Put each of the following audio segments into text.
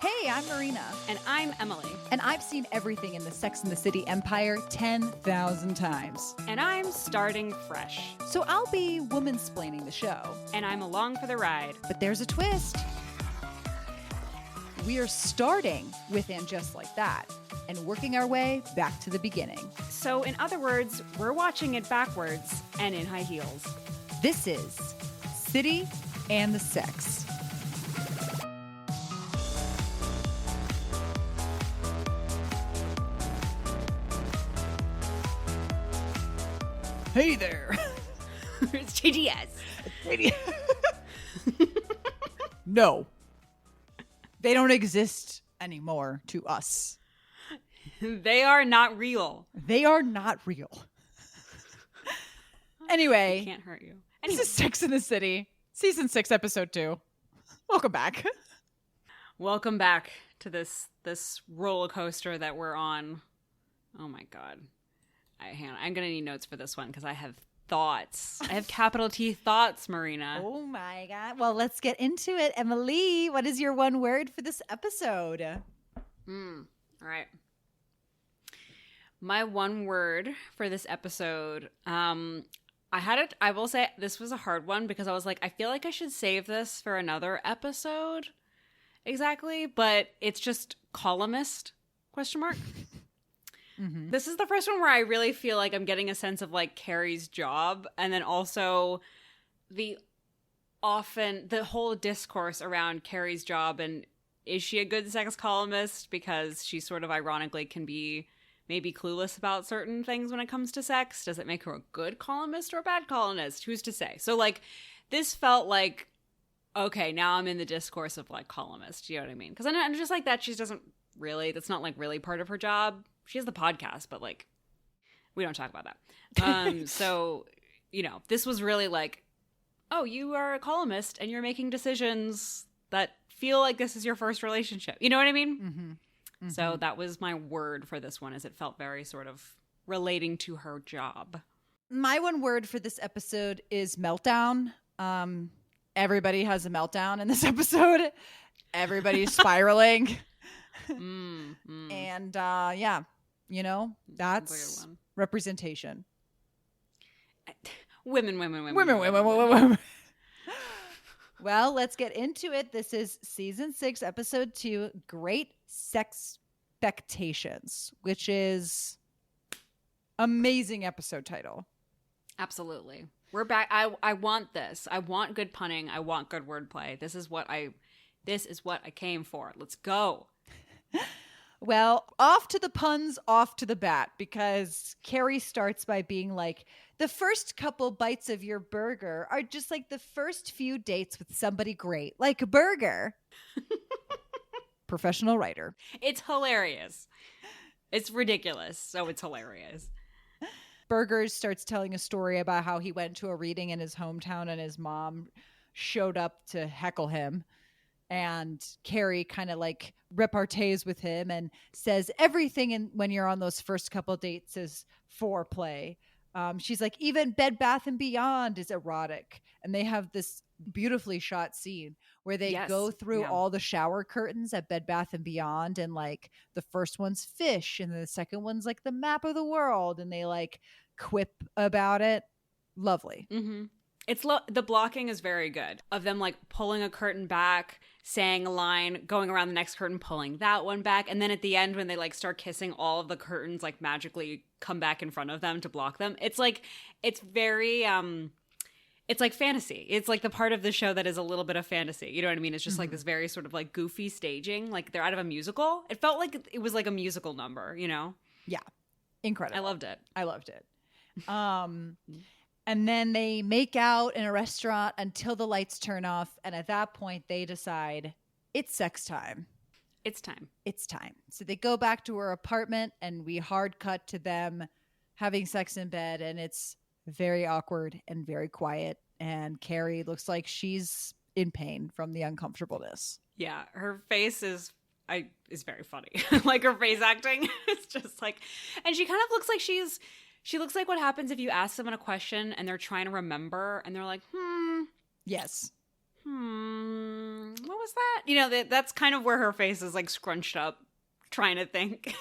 Hey, I'm Marina. And I'm Emily. And I've seen everything in the Sex and the City empire 10,000 times. And I'm starting fresh. So I'll be woman-splaining the show. And I'm along for the ride. But there's a twist. We are starting with And Just Like That and working our way back to the beginning. So in other words, we're watching it backwards and in high heels. This is City and the Sex. Hey there. It's JDS. No. They don't exist anymore to us. They are not real. They are not real. Anyway. They can't hurt you. This is Sex and the City, Season 6, Episode 2. Welcome back. Welcome back to this roller coaster that we're on. Oh my God. I'm going to need notes for this one because I have thoughts. I have capital T thoughts, Marina. Oh my God. Well, let's get into it. Emily, what is your one word for this episode? All right. My one word for this episode, I will say this was a hard one because I was like, I feel like I should save this for another episode. Exactly. But it's just columnist, ? Mm-hmm. This is the first one where I really feel like I'm getting a sense of like Carrie's job, and then also the whole discourse around Carrie's job and is she a good sex columnist, because she sort of ironically can be maybe clueless about certain things when it comes to sex. Does it make her a good columnist or a bad columnist? Who's to say? So like this felt like, okay, now I'm in the discourse of like columnist, you know what I mean? Because I'm just like that, that's not like really part of her job. She has the podcast, but like, we don't talk about that. So, this was really like, oh, you are a columnist and you're making decisions that feel like this is your first relationship. You know what I mean? Mm-hmm. Mm-hmm. So that was my word for this one, as it felt very sort of relating to her job. My one word for this episode is meltdown. Everybody has a meltdown in this episode. Everybody's spiraling. And that's representation. Women. Well, let's get into it. This is Season 6, Episode 2, Great Sexpectations, which is amazing episode title. Absolutely. We're back. I want this. I want good punning. I want good wordplay. This is what I came for. Let's go. Well, off to the puns, off to the bat, because Carrie starts by being like, the first couple bites of your burger are just like the first few dates with somebody great, like a burger. Professional writer. It's hilarious. It's ridiculous, so it's hilarious. Burgers starts telling a story about how he went to a reading in his hometown and his mom showed up to heckle him. And Carrie kind of like repartees with him and says everything when you're on those first couple dates is foreplay. She's like, even Bed Bath & Beyond is erotic. And they have this beautifully shot scene where they go through all the shower curtains at Bed Bath & Beyond. And like the first one's fish and the second one's like the map of the world. And they like quip about it. Lovely. Mm-hmm. The blocking is very good, of them like pulling a curtain back, saying a line, going around the next curtain, pulling that one back. And then at the end, when they like start kissing, all of the curtains like magically come back in front of them to block them. It's like, it's very, it's like fantasy. It's like the part of the show that is a little bit of fantasy. You know what I mean? It's just like this very sort of like goofy staging. Like they're out of a musical. It felt like it was like a musical number, you know? Yeah. Incredible. I loved it. And then they make out in a restaurant until the lights turn off. And at that point, they decide it's sex time. It's time. So they go back to her apartment and we hard cut to them having sex in bed. And it's very awkward and very quiet. And Carrie looks like she's in pain from the uncomfortableness. Yeah, her face is very funny. Like her face acting is just like, and she kind of looks like she looks like what happens if you ask someone a question and they're trying to remember and they're like, Yes. What was that? That's kind of where her face is like scrunched up, trying to think.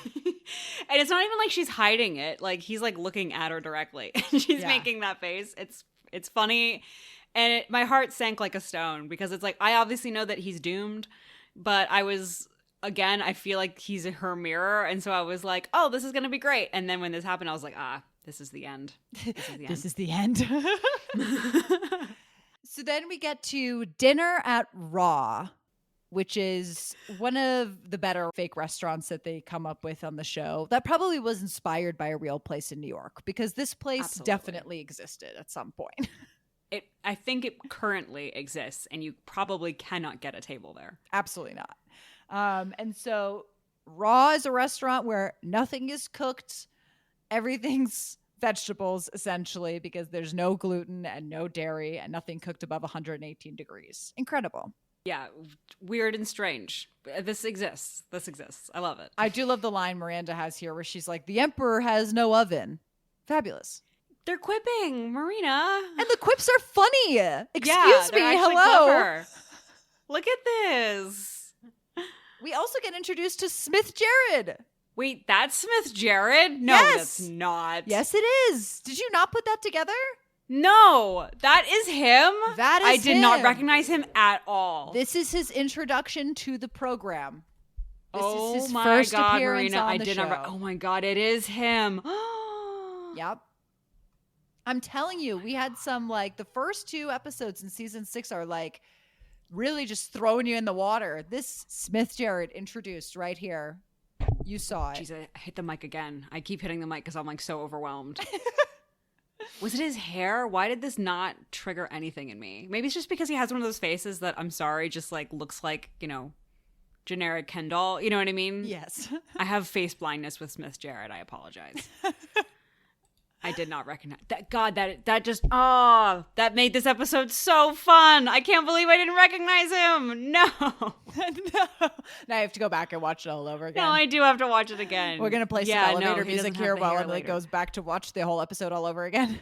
And it's not even like she's hiding it. Like he's like looking at her directly. She's making that face. It's funny. And my heart sank like a stone because it's like, I obviously know that he's doomed, but I feel like he's her mirror. And so I was like, oh, this is going to be great. And then when this happened, I was like, this is the end. This is the end. So then we get to dinner at Raw, which is one of the better fake restaurants that they come up with on the show. That probably was inspired by a real place in New York, because this place definitely existed at some point. I think it currently exists, and you probably cannot get a table there. Absolutely not. And so Raw is a restaurant where nothing is cooked. Everything's vegetables, essentially, because there's no gluten and no dairy and nothing cooked above 118 degrees. Incredible. Yeah, weird and strange. This exists. I love it. I do love the line Miranda has here where she's like, the emperor has no oven. Fabulous. They're quipping, Marina. And the quips are funny. Excuse me. Hello. Clever. Look at this. We also get introduced to Smith Jerrod. Wait, that's Smith Jerrod? No, yes. That's not. Yes, it is. Did you not put that together? No, that is him. I did not recognize him at all. This is his introduction to the program. This is his my first God, appearance Marina, on the show. Oh my God, it is him. Yep. I'm telling you, we had some, like, the first 2 episodes in season 6 are like really just throwing you in the water. This Smith Jerrod introduced right here. You saw it. Jeez, I hit the mic again. I keep hitting the mic because I'm like so overwhelmed. Was it his hair? Why did this not trigger anything in me? Maybe it's just because he has one of those faces that, I'm sorry, just like looks like, generic Ken doll. You know what I mean? Yes. I have face blindness with Smith Jerrod. I apologize. I did not recognize that. God, that made this episode so fun. I can't believe I didn't recognize him. No. No. Now I have to go back and watch it all over again. No, I do have to watch it again. We're going to play some elevator music here while Emily goes back to watch the whole episode all over again.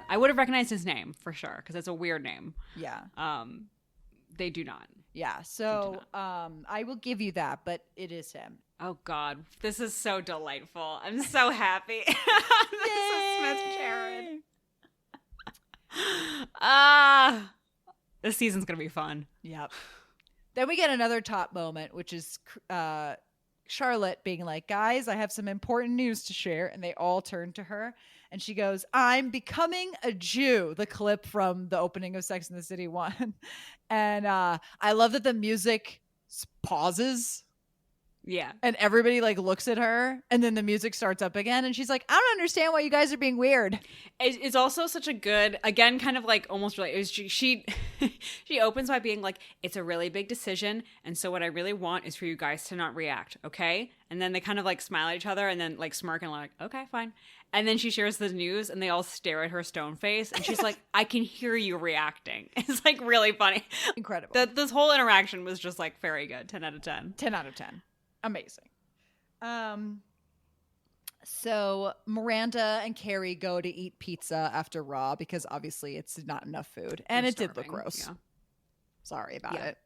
I would have recognized his name for sure because it's a weird name. Yeah. They do not. Yeah. So I will give you that, but it is him. Oh God, this is so delightful. I'm so happy. This is Smith Jerrod. This season's gonna be fun. Yep. Then we get another top moment, which is Charlotte being like, guys, I have some important news to share. And they all turn to her. And she goes, I'm becoming a Jew. The clip from the opening of Sex and the City 1. And I love that the music pauses. Yeah. And everybody like looks at her. And then the music starts up again. And she's like, I don't understand why you guys are being weird. It's also such a good, again, kind of like almost really, she opens by being like, it's a really big decision. And so what I really want is for you guys to not react. Okay. And then they kind of like smile at each other and then like smirk and like, okay, fine. And then she shares the news and they all stare at her stone face. And she's like, I can hear you reacting. It's like really funny. Incredible. This whole interaction was just like very good. 10 out of 10. 10 out of 10. Amazing. So Miranda and Carrie go to eat pizza after Raw because obviously it's not enough food. And it did look gross. Yeah. Sorry about it.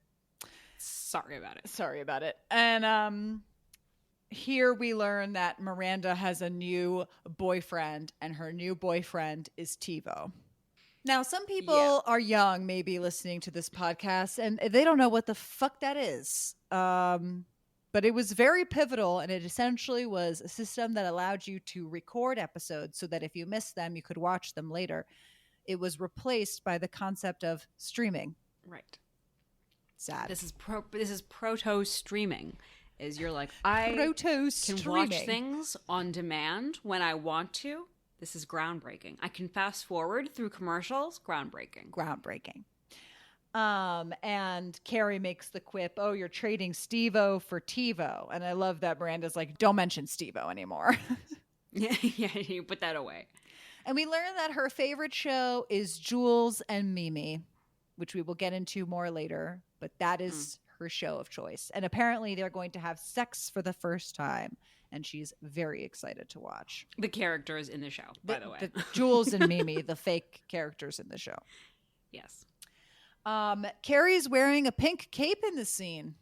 Sorry about it. Sorry about it. And here we learn that Miranda has a new boyfriend and her new boyfriend is TiVo. Now, some people are young, maybe listening to this podcast, and they don't know what the fuck that is. But it was very pivotal, and it essentially was a system that allowed you to record episodes so that if you missed them, you could watch them later. It was replaced by the concept of streaming. Right. Sad. This is proto streaming. Is you're like, I can watch things on demand when I want to. This is groundbreaking. I can fast forward through commercials. Groundbreaking. And Carrie makes the quip, oh, you're trading Steve-O for TiVo. And I love that Miranda's like, don't mention Steve-O anymore. Yeah, you put that away. And we learn that her favorite show is Jules and Mimi, which we will get into more later. But that is her show of choice. And apparently they're going to have sex for the first time. And she's very excited to watch. The characters in the show, by the way. Jules and Mimi, the fake characters in the show. Yes. Carrie's wearing a pink cape in the scene.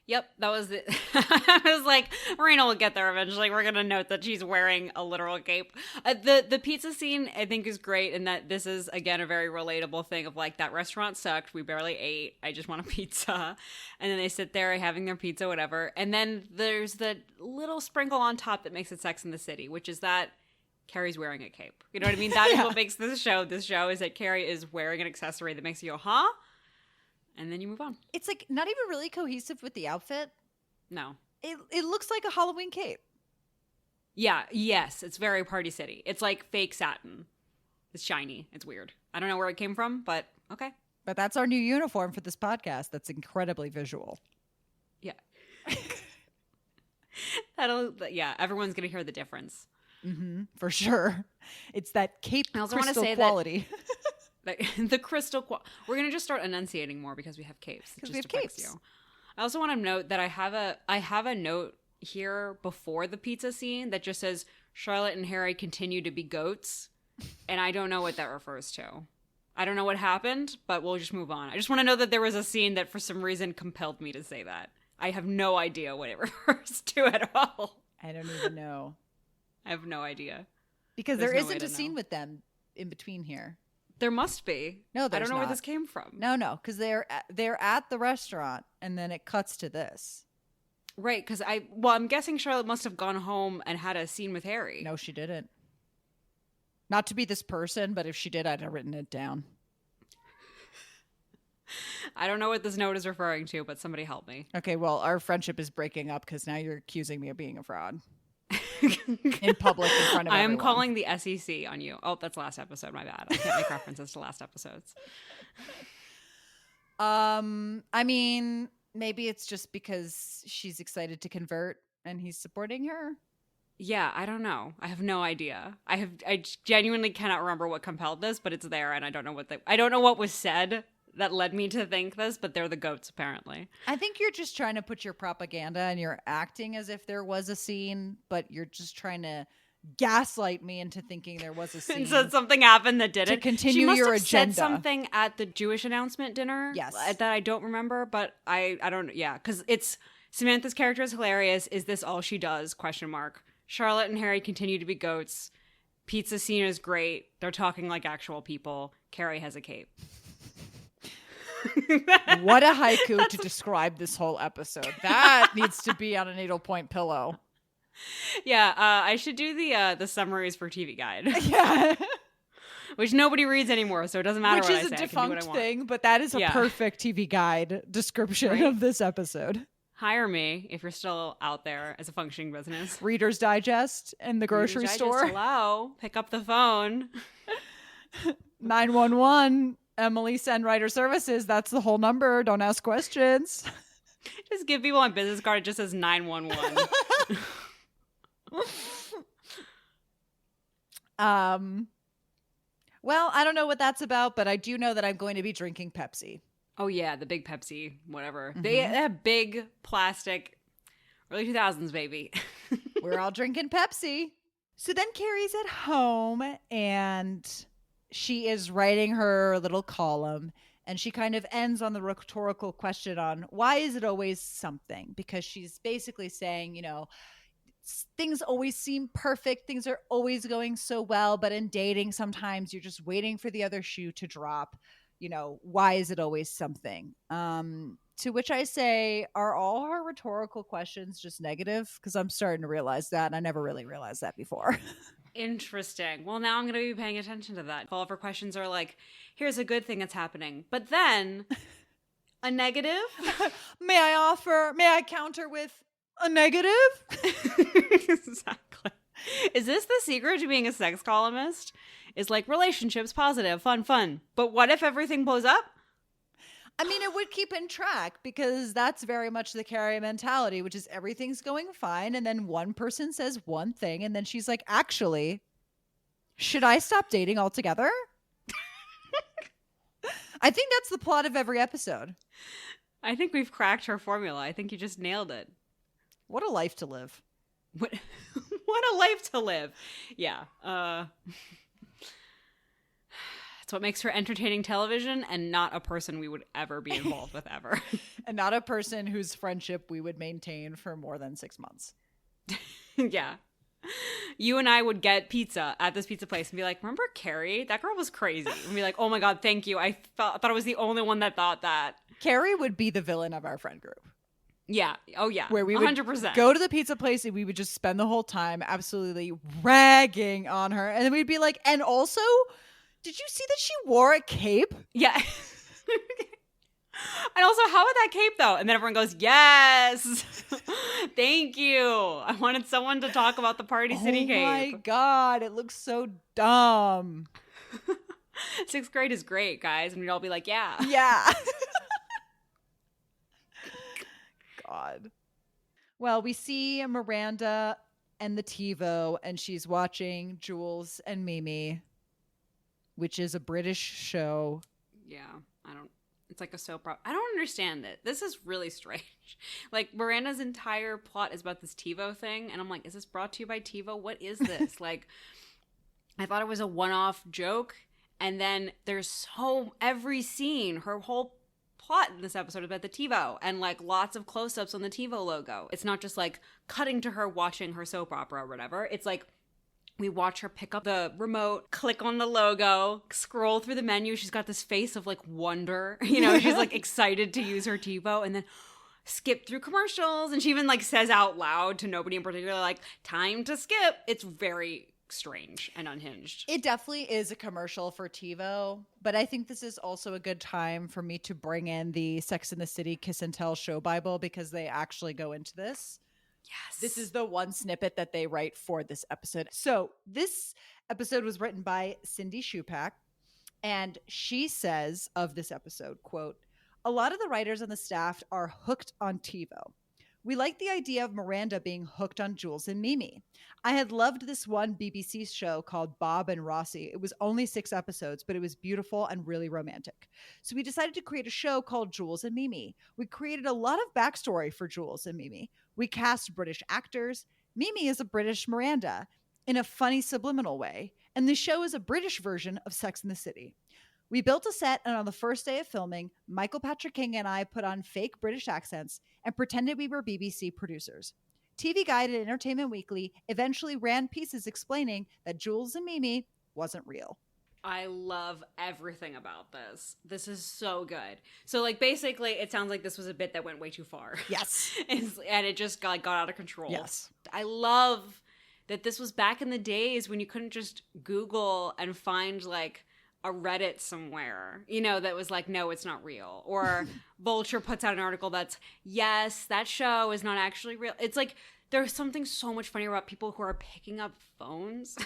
Yep, that was it. I was like, Marina will get there eventually. We're going to note that she's wearing a literal cape. The pizza scene, I think, is great in that this is, again, a very relatable thing of like, that restaurant sucked. We barely ate. I just want a pizza. And then they sit there having their pizza, whatever. And then there's the little sprinkle on top that makes it Sex in the City, which is that Carrie's wearing a cape. You know what I mean? That is what makes this show. This show is that Carrie is wearing an accessory that makes you go, huh? And then you move on. It's like not even really cohesive with the outfit. No. It looks like a Halloween cape. Yeah, yes. It's very Party City. It's like fake satin. It's shiny. It's weird. I don't know where it came from, but okay. But that's our new uniform for this podcast. That's incredibly visual. Yeah. Everyone's going to hear the difference. Mm-hmm, for sure. It's that cape crystal quality. The crystal we're gonna just start enunciating more because we have capes. Because we have capes. You. I also want to note that I have a note here before the pizza scene that just says Charlotte and Harry continue to be goats, and I don't know what that refers to. I don't know what happened, but we'll just move on. I just want to know that there was a scene that for some reason compelled me to say that. I have no idea what it refers to at all. I don't even know. I have no idea. Because there isn't a scene with them in between here. There must be. No, I don't know not. where this came from. No, because they're at the restaurant, and then it cuts to this. Right, because I'm guessing Charlotte must have gone home and had a scene with Harry. No, she didn't. Not to be this person, but if she did, I'd have written it down. I don't know what this note is referring to, but somebody help me. Okay, well, our friendship is breaking up because now you're accusing me of being a fraud. In public in front of everyone. I'm calling the SEC on you. Oh, that's last episode. My bad. I can't make references to last episodes. I mean, maybe it's just because she's excited to convert and he's supporting her. Yeah, I don't know. I have no idea. I genuinely cannot remember what compelled this, but it's there, and I don't know what was said that led me to think this, but they're the goats, apparently. I think you're just trying to put your propaganda and you're acting as if there was a scene, but you're just trying to gaslight me into thinking there was a scene. And so something happened that didn't. To continue your agenda. She must have said something at the Jewish announcement dinner. Yes. That I don't remember, but I don't, yeah, because it's, Samantha's character is hilarious. Is this all she does? ? Charlotte and Harry continue to be goats. Pizza scene is great. They're talking like actual people. Carrie has a cape. What a haiku to describe this whole episode. That needs to be on a needlepoint pillow. Yeah, I should do the summaries for TV Guide. Yeah. Which nobody reads anymore, so it doesn't matter what I say. Which is a defunct thing, but that is a perfect TV Guide description of this episode. Hire me if you're still out there as a functioning business. Reader's Digest in the grocery store. Hello, pick up the phone. 911. Emily, send writer services. That's the whole number. Don't ask questions. Just give people on business card. It just says 911. Well, I don't know what that's about, but I do know that I'm going to be drinking Pepsi. Oh, yeah. The big Pepsi, whatever. Mm-hmm. They have big plastic, early 2000s, baby. We're all drinking Pepsi. So then Carrie's at home and she is writing her little column, and she kind of ends on the rhetorical question on why is it always something? Because she's basically saying, you know, things always seem perfect. Things are always going so well. But in dating, sometimes you're just waiting for the other shoe to drop. You know, why is it always something? To which I say, are all her rhetorical questions just negative? Because I'm starting to realize that, and I never really realized that before. Interesting. Well, now I'm going to be paying attention to that. All of her questions are like, here's a good thing that's happening. But then, a negative? May I counter with a negative? Exactly. Is this the secret to being a sex columnist? Is like relationships, positive, fun. But what if everything blows up? I mean, it would keep in track because that's very much the Carrie mentality, which is everything's going fine. And then one person says one thing and then she's like, actually, should I stop dating altogether? I think that's the plot of every episode. I think we've cracked her formula. I think you just nailed it. What a life to live. What a life to live. Yeah. It's what makes her entertaining television and not a person we would ever be involved with ever. And not a person whose friendship we would maintain for more than 6 months. Yeah. You and I would get pizza at this pizza place and be like, remember Carrie? That girl was crazy. And be like, oh my God, thank you. I thought I was the only one that thought that. Carrie would be the villain of our friend group. Yeah. Oh, yeah. Where we 100%. would go to the pizza place and we would just spend the whole time absolutely ragging on her. And then we'd be like, and also, did you see that she wore a cape? Yeah. And also, how about that cape, though? And then everyone goes, yes. Thank you. I wanted someone to talk about the Party City cape. Oh, my God. It looks so dumb. 6th grade is great, guys. And we'd all be like, yeah. Yeah. God. Well, we see Miranda and the TiVo, and she's watching Jules and Mimi, which is a British show. Yeah, it's like a soap opera. I don't understand it. This is really strange. Like, Miranda's entire plot is about this TiVo thing, and I'm like, is this brought to you by TiVo? What is this? Like, I thought it was a one-off joke, and then there's every scene, her whole plot in this episode is about the TiVo, and like lots of close-ups on the TiVo logo. It's not just like cutting to her watching her soap opera or whatever. It's like we watch her pick up the remote, click on the logo, scroll through the menu. She's got this face of like wonder, she's like excited to use her TiVo, and then skip through commercials. And she even like says out loud to nobody in particular, like, time to skip. It's very strange and unhinged. It definitely is a commercial for TiVo, but I think this is also a good time for me to bring in the Sex and the City Kiss and Tell show Bible, because they actually go into this. Yes. This is the one snippet that they write for this episode. So this episode was written by Cindy Shupak, and she says of this episode, quote, "A lot of the writers on the staff are hooked on TiVo. We like the idea of Miranda being hooked on Jules and Mimi. I had loved this one BBC show called Bob and Rossi. It was only 6 episodes, but it was beautiful and really romantic. So we decided to create a show called Jules and Mimi. We created a lot of backstory for Jules and Mimi. We cast British actors. Mimi is a British Miranda in a funny subliminal way. And the show is a British version of Sex and the City. We built a set, and on the first day of filming, Michael Patrick King and I put on fake British accents and pretended we were BBC producers. TV Guide and Entertainment Weekly eventually ran pieces explaining that Jules and Mimi wasn't real." I love everything about this. This is so good. So, like, basically, it sounds like this was a bit that went way too far. Yes. And it just got out of control. Yes. I love that this was back in the days when you couldn't just Google and find, like, a Reddit somewhere, that was like, no, it's not real. Or Vulture puts out an article that's, yes, that show is not actually real. It's like, there's something so much funnier about people who are picking up phones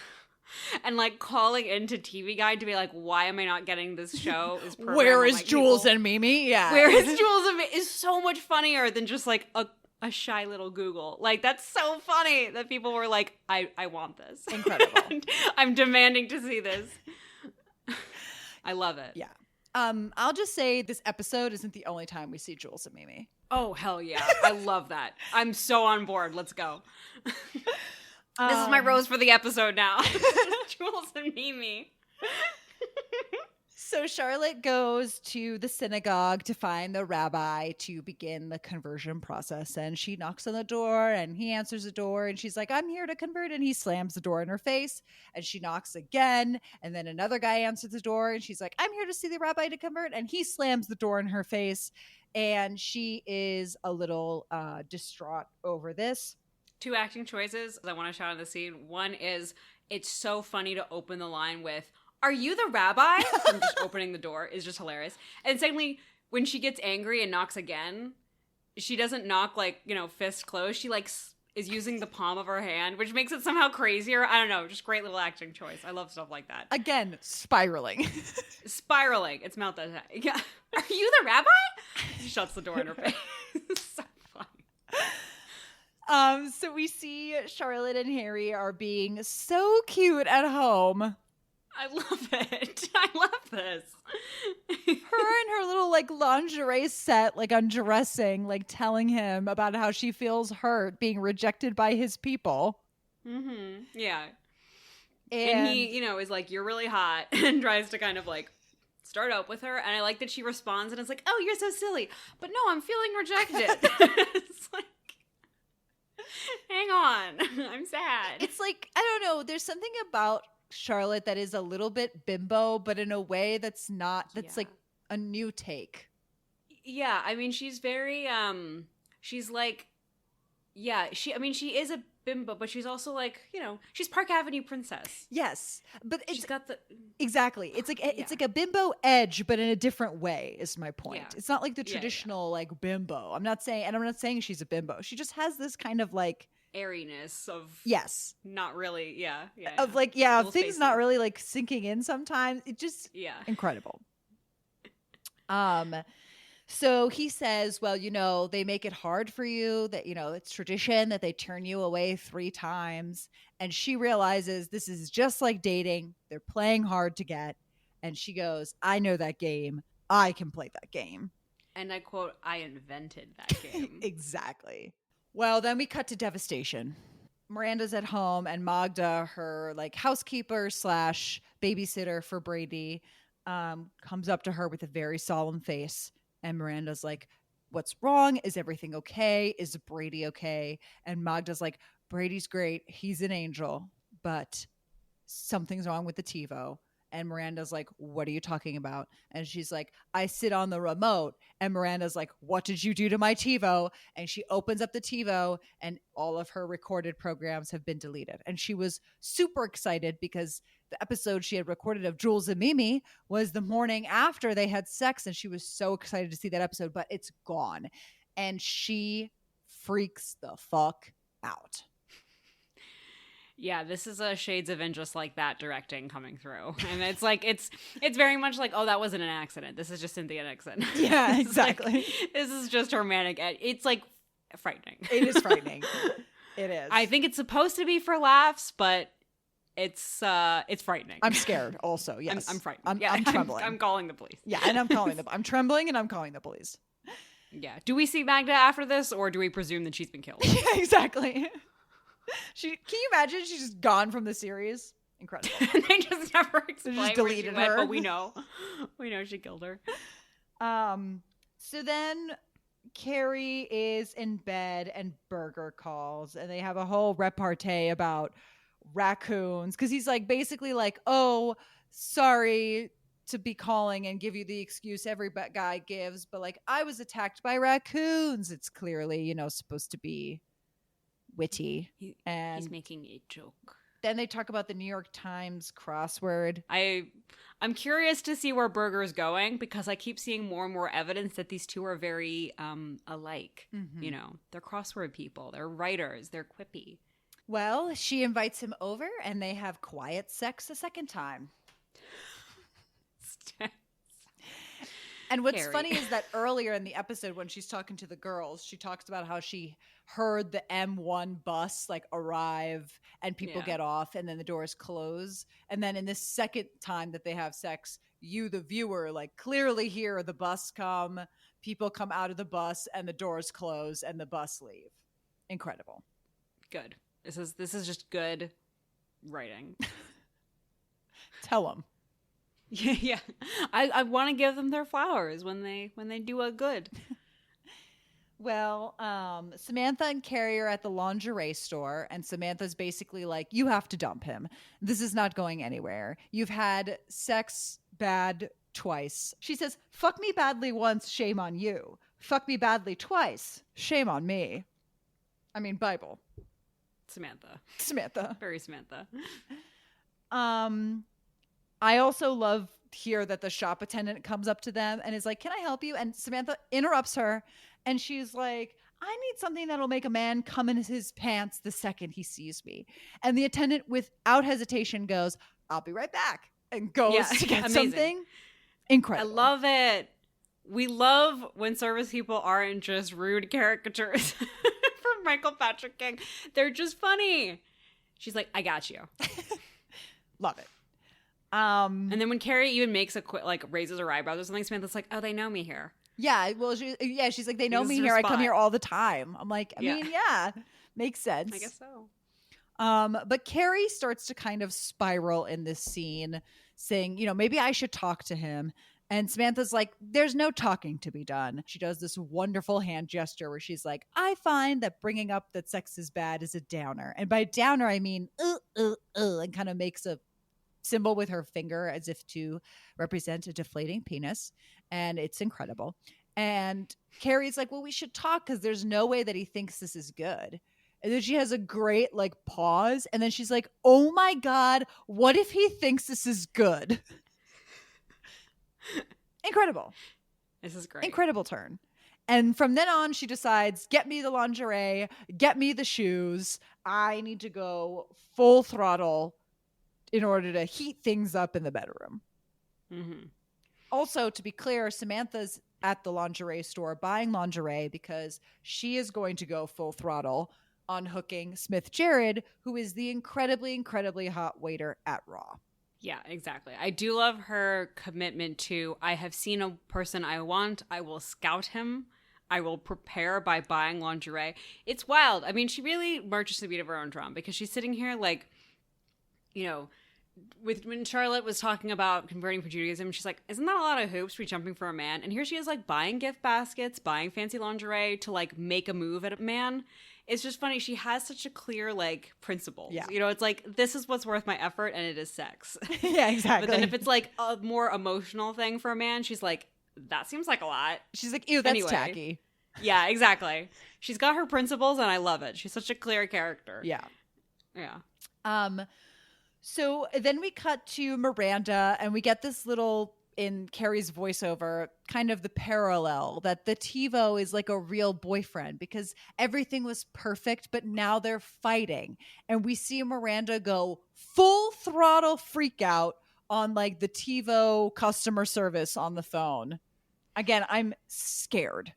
and like calling into TV Guide to be like, why am I not getting this show? Where is Jules and Mimi? Yeah. Where is Jules and Mimi is so much funnier than just like a shy little Google. Like, that's so funny that people were like, I want this. Incredible. I'm demanding to see this. I love it. Yeah. I'll just say this episode isn't the only time we see Jules and Mimi. Oh, hell yeah. I love that. I'm so on board. Let's go. This is my rose for the episode now. Jules and Mimi. So Charlotte goes to the synagogue to find the rabbi to begin the conversion process. And she knocks on the door and he answers the door and she's like, "I'm here to convert." And he slams the door in her face and she knocks again. And then another guy answers the door and she's like, "I'm here to see the rabbi to convert." And he slams the door in her face. And she is a little distraught over this. 2 acting choices I want to shout out in the scene. One is, it's so funny to open the line with, "Are you the rabbi?" From just opening the door is just hilarious. And secondly, when she gets angry and knocks again, she doesn't knock like, fist closed. She like is using the palm of her hand, which makes it somehow crazier. I don't know. Just great little acting choice. I love stuff like that. Again, spiraling. Spiraling. It's meltdown. Yeah. "Are you the rabbi?" She shuts the door in her face. So funny. So we see Charlotte and Harry are being so cute at home. I love it. I love this. Her in her little like lingerie set, like undressing, like telling him about how she feels hurt being rejected by his people. Mm-hmm. Yeah. And he, is like, you're really hot, and tries to kind of like start up with her. And I like that she responds and is like, oh, you're so silly. But no, I'm feeling rejected. It's like, hang on. I'm sad. It's like, I don't know. There's something about Charlotte that is a little bit bimbo, but in a way that's not, that's like a new take. Yeah. I mean, she's very, she's like, she is a bimbo, but she's also like, she's Park Avenue princess. Yes, but she's got the exactly. It's like it's like a bimbo edge, but in a different way. Is my point. Yeah. It's not like the traditional like bimbo. I'm not saying she's a bimbo. She just has this kind of like airiness of not really of like of things spacey. Not really like sinking in sometimes. It just incredible. So he says, well, they make it hard for you, that, it's tradition that they turn you away 3 times. And she realizes this is just like dating. They're playing hard to get. And she goes, I know that game. I can play that game. And I quote, I invented that game. Exactly. Well, then we cut to devastation. Miranda's at home and Magda, her like housekeeper / babysitter for Brady, comes up to her with a very solemn face. And Miranda's like, what's wrong? Is everything okay? Is Brady okay? And Magda's like, Brady's great. He's an angel, but something's wrong with the TiVo. And Miranda's like, what are you talking about? And she's like, I sit on the remote. And Miranda's like, what did you do to my TiVo? And she opens up the TiVo and all of her recorded programs have been deleted. And she was super excited because the episode she had recorded of Jules and Mimi was the morning after they had sex. And she was so excited to see that episode, but it's gone. And she freaks the fuck out. Yeah, this is a Shades of Just Like That directing coming through. And it's like, it's very much like, oh, that wasn't an accident. This is just Cynthia Nixon. Yeah, exactly. Like, this is just her manic. It's like frightening. It is frightening. It is. I think it's supposed to be for laughs, but it's frightening. I'm scared also, yes. I'm frightened. I'm trembling. I'm calling the police. Yeah, and I'm trembling and I'm calling the police. Yeah. Do we see Magda after this, or do we presume that she's been killed? Yeah, exactly. Can you imagine she's just gone from the series? Incredible. They just never explain just deleted her. But we know she killed her. So then Carrie is in bed and Berger calls and they have a whole repartee about raccoons because he's like basically like, oh, sorry to be calling and give you the excuse every guy gives, but like I was attacked by raccoons. It's clearly, supposed to be witty. And he's making a joke. Then they talk about the New York Times crossword. I'm curious to see where Berger's going because I keep seeing more and more evidence that these two are very alike. Mm-hmm. They're crossword people. They're writers. They're quippy. Well, she invites him over and they have quiet sex a second time. And what's Carrie. funny is that earlier in the episode when she's talking to the girls, she talks about how she heard the M1 bus like arrive and people get off and then the doors close. And then in this second time that they have sex, you, the viewer, like clearly hear the bus come, people come out of the bus and the doors close and the bus leave. Incredible. Good. This is just good writing. Tell them. Yeah. I want to give them their flowers when they do a good. Well, Samantha and Carrie are at the lingerie store, and Samantha's basically like, you have to dump him. This is not going anywhere. You've had sex bad twice. She says, fuck me badly once, shame on you. Fuck me badly twice, shame on me. I mean, Bible. Samantha. Very Samantha. I also love here that the shop attendant comes up to them and is like, can I help you? And Samantha interrupts her and she's like, I need something that'll make a man come in his pants the second he sees me. And the attendant without hesitation goes, I'll be right back, and goes to get something. Incredible. I love it. We love when service people aren't just rude caricatures from Michael Patrick King. They're just funny. She's like, I got you. Love it. And then when Carrie even makes a quick, like, raises her eyebrows or something, Samantha's like, oh, they know me here. Yeah, well, she's like, they know This me is her here. I spot. come here all the time. I'm like, I mean, yeah, makes sense. I guess so. But Carrie starts to kind of spiral in this scene, saying, maybe I should talk to him. And Samantha's like, there's no talking to be done. She does this wonderful hand gesture where she's like, I find that bringing up that sex is bad is a downer. And by downer, I mean, and kind of makes a symbol with her finger as if to represent a deflating penis. And it's incredible. And Carrie's like, well, we should talk because there's no way that he thinks this is good. And then she has a great like pause. And then she's like, oh my God, what if he thinks this is good? Incredible. This is great. Incredible turn. And from then on, she decides, get me the lingerie, get me the shoes. I need to go full throttle in order to heat things up in the bedroom. Mm-hmm. Also, to be clear, Samantha's at the lingerie store buying lingerie because she is going to go full throttle on hooking Smith Jerrod, who is the incredibly, incredibly hot waiter at Raw. Yeah, exactly. I do love her commitment to, I have seen a person I want, I will scout him, I will prepare by buying lingerie. It's wild. I mean, she really marches to the beat of her own drum because she's sitting here like, when Charlotte was talking about converting for Judaism, she's like, isn't that a lot of hoops to be jumping for a man? And here she is like buying gift baskets, buying fancy lingerie to like make a move at a man. It's just funny. She has such a clear like principles. Yeah. It's like, this is what's worth my effort, and it is sex. Yeah, exactly. But then if it's like a more emotional thing for a man, she's like, that seems like a lot. She's like, ew, that's tacky. Yeah, exactly. She's got her principles, and I love it. She's such a clear character. Yeah. Yeah. So then we cut to Miranda, and we get this little, in Carrie's voiceover, kind of the parallel that the TiVo is like a real boyfriend because everything was perfect, but now they're fighting. And we see Miranda go full throttle freak out on like the TiVo customer service on the phone. Again, I'm scared.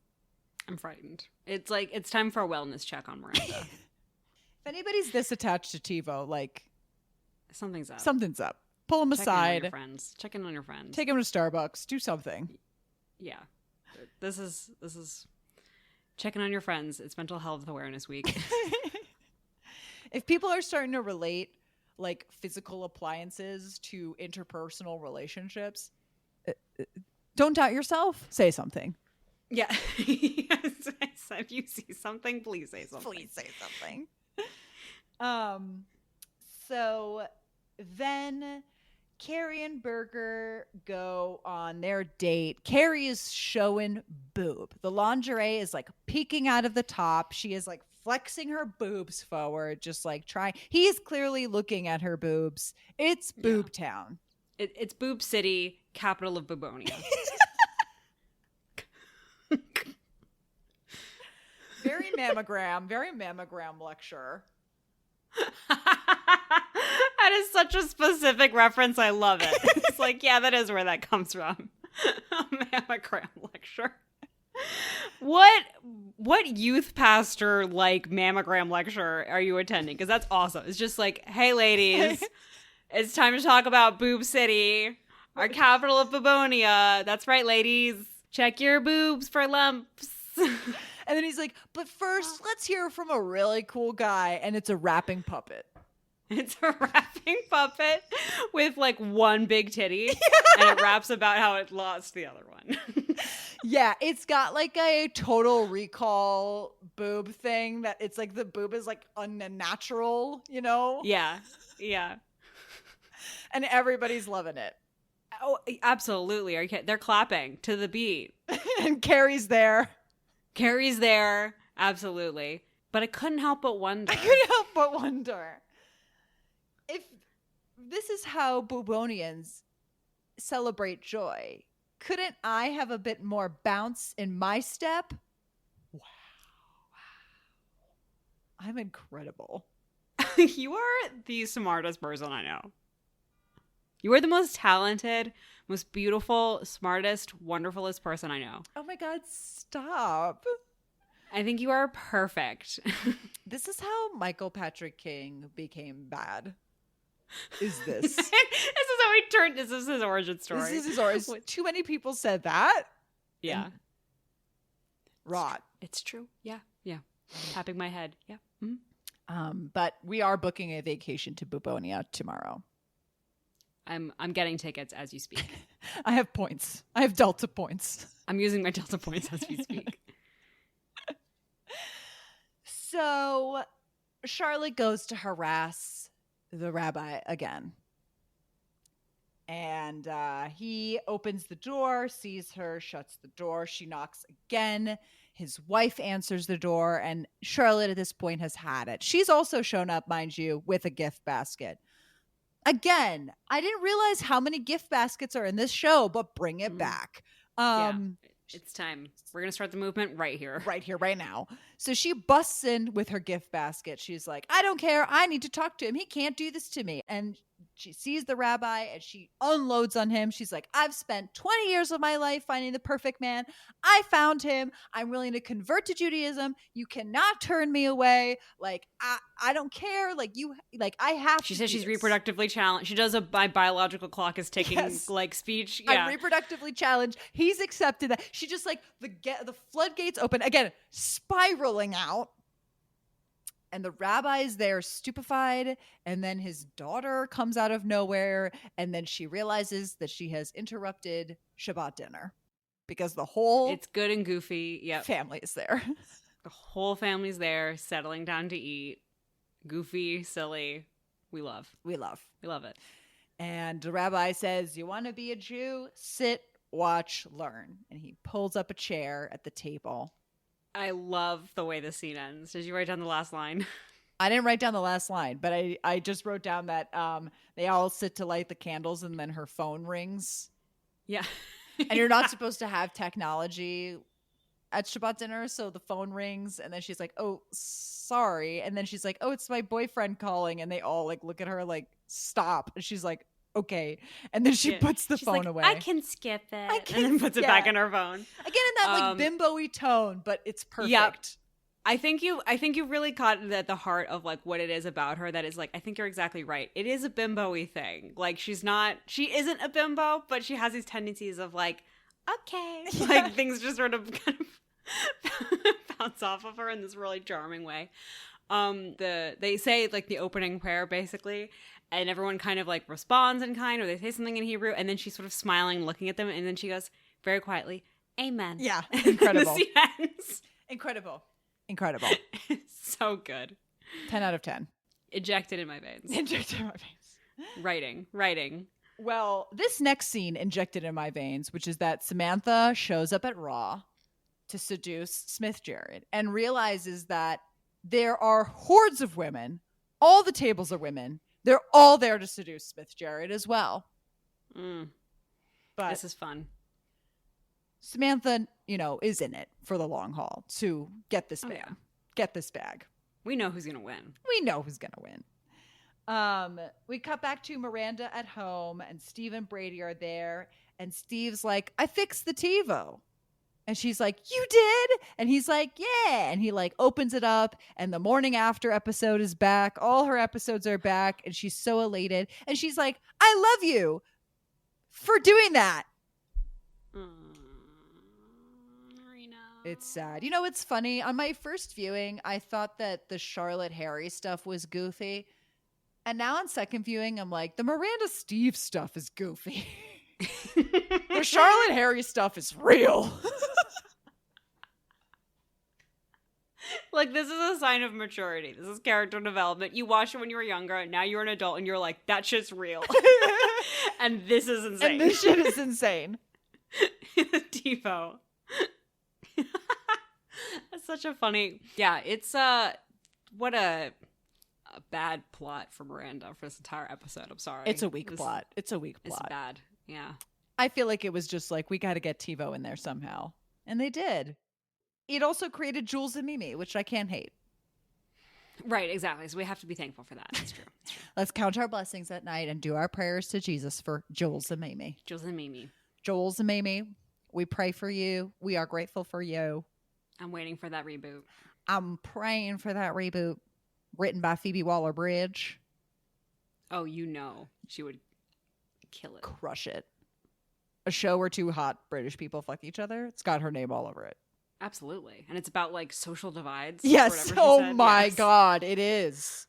I'm frightened. It's like, it's time for a wellness check on Miranda. If anybody's this attached to TiVo, like, something's up. Something's up. Pull them aside. Check in on your friends. Take them to Starbucks. Do something. Yeah. This is checking on your friends. It's Mental Health Awareness Week. If people are starting to relate like physical appliances to interpersonal relationships, don't doubt yourself. Say something. Yeah. If you see something, please say something. Please say something. So then Carrie and Berger go on their date. Carrie is showing boob. The lingerie is like peeking out of the top. She is like flexing her boobs forward, just like trying. He's clearly looking at her boobs. It's Boob Town. It's Boob City, capital of Boob-bonia. Very mammogram lecture. That is such a specific reference. I love it. It's like, yeah, that is where that comes from. A mammogram lecture. What youth pastor like mammogram lecture are you attending? Because that's awesome. It's just like, hey ladies, it's time to talk about Boob City, our capital of Boob-bonia. That's right, ladies. Check your boobs for lumps. And then he's like, but first, let's hear from a really cool guy. And it's a rapping puppet. It's a rapping puppet with like one big titty. And it raps about how it lost the other one. Yeah, it's got like a Total Recall boob thing that it's like the boob is like unnatural, Yeah. And everybody's loving it. Oh, absolutely. They're clapping to the beat. And Carrie's there. Absolutely. But I couldn't help but wonder. If this is how Boob-bonians celebrate joy, couldn't I have a bit more bounce in my step? Wow. I'm incredible. You are the smartest person I know. You are the most talented, most beautiful, smartest, wonderfulest person I know. Oh my God, stop. I think you are perfect. This is how Michael Patrick King became bad. is this? This is how he turned. This is his origin story. This is his origin. Too many people said that. Yeah. Rot. It's true. Yeah. Yeah. Tapping my head. Yeah. Mm-hmm. But we are booking a vacation to Boob-bonia tomorrow. I'm getting tickets as you speak. I have points. I have Delta points. I'm using my Delta points as we speak. So Charlotte goes to harass the rabbi again. And he opens the door, sees her, shuts the door. She knocks again. His wife answers the door, and Charlotte at this point has had it. She's also shown up, mind you, with a gift basket. Again, I didn't realize how many gift baskets are in this show, but bring it back. It's time. We're going to start the movement right here. Right here, right now. So she busts in with her gift basket. She's like, I don't care. I need to talk to him. He can't do this to me. And she sees the rabbi and she unloads on him. She's like, I've spent 20 years of my life finding the perfect man. I found him. I'm willing to convert to Judaism. You cannot turn me away. Like, I don't care. Like, I have She to says she's reproductively challenged. She does my biological clock is ticking, like, speech. Yeah. I'm reproductively challenged. He's accepted that. She just, like, the floodgates open. Again, spiraling out. And the rabbi is there stupefied. And then his daughter comes out of nowhere. And then she realizes that she has interrupted Shabbat dinner. Because the whole It's good and goofy. Yep. family is there. The whole family's there, settling down to eat. Goofy, silly. We love it. And the rabbi says, you want to be a Jew? Sit, watch, learn. And he pulls up a chair at the table. I love the way the scene ends. Did you write down the last line? I didn't write down the last line, but I just wrote down that they all sit to light the candles and then her phone rings. Yeah. And you're not supposed to have technology at Shabbat dinner, so the phone rings and then she's like, oh, sorry. And then she's like, oh, it's my boyfriend calling. And they all like look at her like, stop. And she's like, okay. And then she puts the phone away. I can skip it. And then puts it back in her phone. Again, in that like bimbo-y tone, but it's perfect. Yep. I think you really caught at the heart of like what it is about her that is like, I think you're exactly right. It is a bimbo-y thing. Like she isn't a bimbo, but she has these tendencies of like, okay. Like things just sort of kind of bounce off of her in this really charming way. They say like the opening prayer basically, and everyone kind of like responds in kind, or they say something in Hebrew, and then she's sort of smiling, looking at them, and then she goes very quietly, "Amen." Yeah, incredible. The ends. Incredible. It's so good. 10 out of 10. Injected in my veins. Writing. Well, this next scene injected in my veins, which is that Samantha shows up at Raw to seduce Smith Jerrod and realizes that there are hordes of women. All the tables are women. They're all there to seduce Smith Jerrod as well. But this is fun. Samantha, is in it for the long haul to get this bag. Yeah. Get this bag. We know who's going to win. We cut back to Miranda at home, and Steve and Brady are there. And Steve's like, I fixed the TiVo. And she's like, you did? And he's like, yeah. And he like opens it up, and the morning after episode is back. All her episodes are back, and she's so elated. And she's like, I love you for doing that. Marina. It's sad. It's funny. On my first viewing, I thought that the Charlotte Harry stuff was goofy. And now on second viewing, I'm like, the Miranda Steve stuff is goofy. The Charlotte Harry stuff is real. Like, this is a sign of maturity. This is character development. You watched it when you were younger, and now you're an adult, and you're like, that shit's real. And this is insane. And this shit is insane. TiVo. That's such a funny... Yeah, it's, what a bad plot for Miranda for this entire episode. I'm sorry. It's a weak plot. It's bad. Yeah. I feel like it was just like, we got to get TiVo in there somehow. And they did. It also created Jules and Mimi, which I can't hate. Right, exactly. So we have to be thankful for that. That's true. Let's count our blessings at night and do our prayers to Jesus for Jules and Mimi. Jules and Mimi. Jules and Mimi, we pray for you. We are grateful for you. I'm waiting for that reboot. I'm praying for that reboot written by Phoebe Waller-Bridge. Oh, she would kill it. Crush it. A show where two hot British people fuck each other. It's got her name all over it. Absolutely. And it's about like social divides. Yes. Oh my God. It is.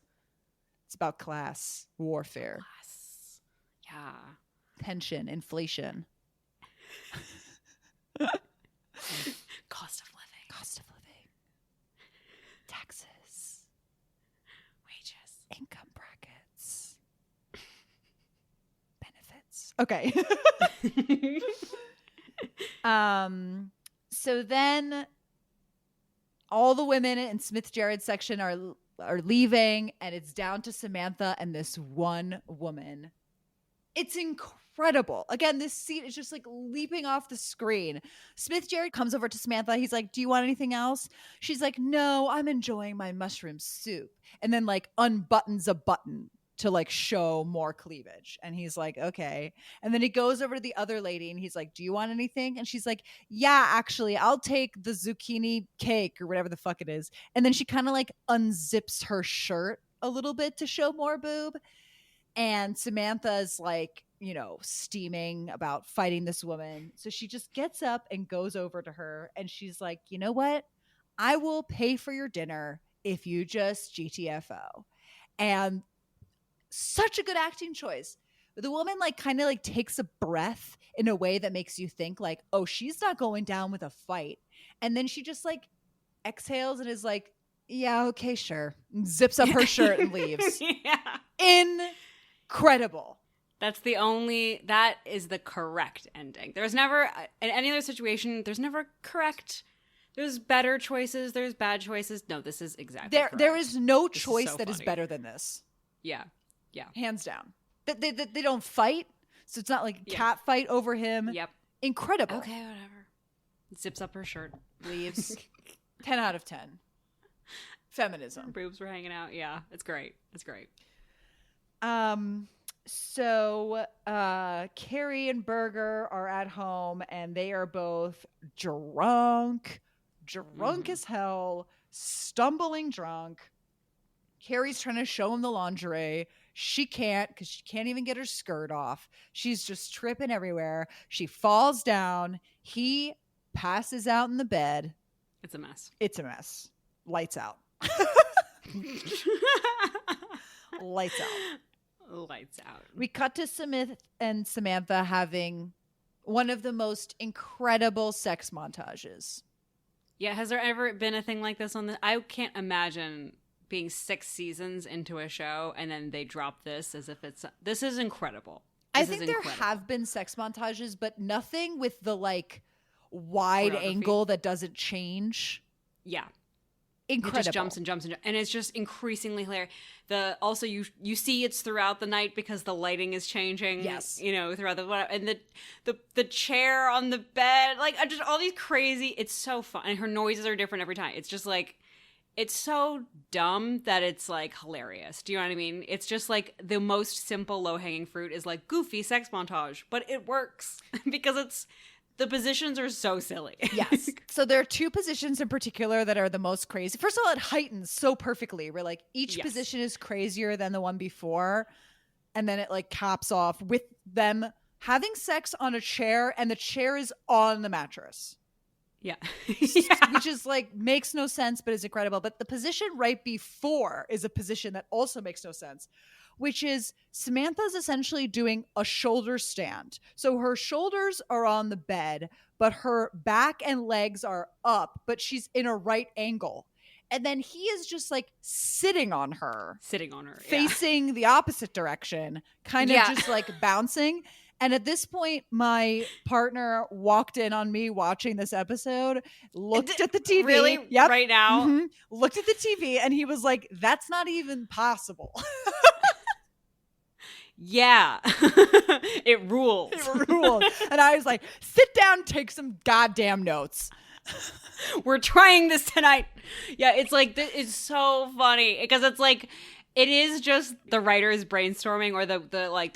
It's about class warfare. Class. Yeah. Pension, inflation. Cost of living. Taxes. Wages. Income brackets. Benefits. Okay. So then all the women in Smith Jerrod's section are leaving, and it's down to Samantha and this one woman. It's incredible. Again, this scene is just like leaping off the screen. Smith Jerrod comes over to Samantha. He's like, do you want anything else? She's like, no, I'm enjoying my mushroom soup. And then like unbuttons a button to like show more cleavage. And he's like, okay. And then he goes over to the other lady and he's like, do you want anything? And she's like, yeah, actually, I'll take the zucchini cake or whatever the fuck it is. And then she kind of like unzips her shirt a little bit to show more boob. And Samantha's like, you know, steaming about fighting this woman. So she just gets up and goes over to her and she's like, you know what? I will pay for your dinner if you just GTFO. And such a good acting choice. The woman like kind of like takes a breath in a way that makes you think like, oh, she's not going down with a fight. And then she just like exhales and is like, yeah, okay, sure. And zips up her shirt and leaves. Yeah. Incredible. That is the correct ending. There's never, in any other situation, there's never correct. There's better choices. There's bad choices. No, this is exactly correct. There is no choice that is better than this. Yeah. Yeah. Hands down. They don't fight, so it's not like a cat fight over him. Yep. Incredible. Okay, whatever. Zips up her shirt. Leaves. 10 out of 10. Feminism. Her boobs were hanging out. Yeah, it's great. It's great. So Carrie and Berger are at home and they are both drunk as hell, stumbling drunk. Carrie's trying to show him the lingerie. She can't because she can't even get her skirt off. She's just tripping everywhere. She falls down. He passes out in the bed. It's a mess. Lights out. Lights out. We cut to Smith and Samantha having one of the most incredible sex montages. Yeah, has there ever been a thing like this on the... I can't imagine being 6 seasons into a show and then they drop this as if it's... This is incredible. I think there have been sex montages, but nothing with the like wide angle that doesn't change. Yeah. Incredible. It just jumps and it's just increasingly hilarious. Also you see it's throughout the night because the lighting is changing. Yes, you know, throughout and the chair on the bed, like just all these crazy. It's so fun, and her noises are different every time. It's just like it's so dumb that it's like hilarious. Do you know what I mean? It's just like the most simple low hanging fruit is like goofy sex montage, but it works because the positions are so silly. Yes. So there are 2 positions in particular that are the most crazy. First of all, it heightens so perfectly where like each position is crazier than the one before. And then it like caps off with them having sex on a chair and the chair is on the mattress. Yeah. Which is like makes no sense, but is incredible. But the position right before is a position that also makes no sense, which is Samantha's essentially doing a shoulder stand. So her shoulders are on the bed, but her back and legs are up, but she's in a right angle. And then he is just like sitting on her, facing the opposite direction, kind of just like bouncing. And at this point, my partner walked in on me watching this episode, looked at the TV. Really? Yep. Right now? Mm-hmm. Looked at the TV and he was like, that's not even possible. Yeah. It rules. It ruled. And I was like, sit down, take some goddamn notes. We're trying this tonight. Yeah, it's like, it's so funny because it's like, it is just the writers brainstorming or the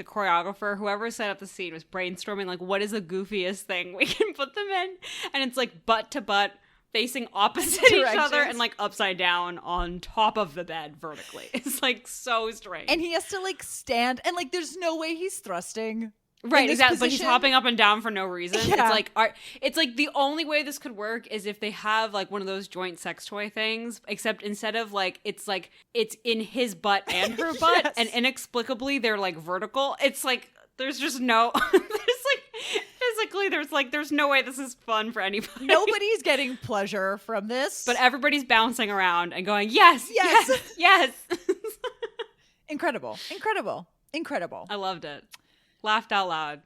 choreographer, whoever set up the scene was brainstorming like, what is the goofiest thing we can put them in? And it's like butt to butt, facing opposite each other Directions. and like upside down on top of the bed vertically. It's like so strange. And he has to like stand and like there's no way he's thrusting. Right, exactly. But he's hopping up and down for no reason. Yeah. It's like the only way this could work is if they have like one of those joint sex toy things, except instead of like it's in his butt and her butt, Yes. and inexplicably they're like vertical. It's like there's just no there's no way this is fun for anybody. Nobody's getting pleasure from this. But everybody's bouncing around and going, yes. Incredible. I loved it. Laughed out loud.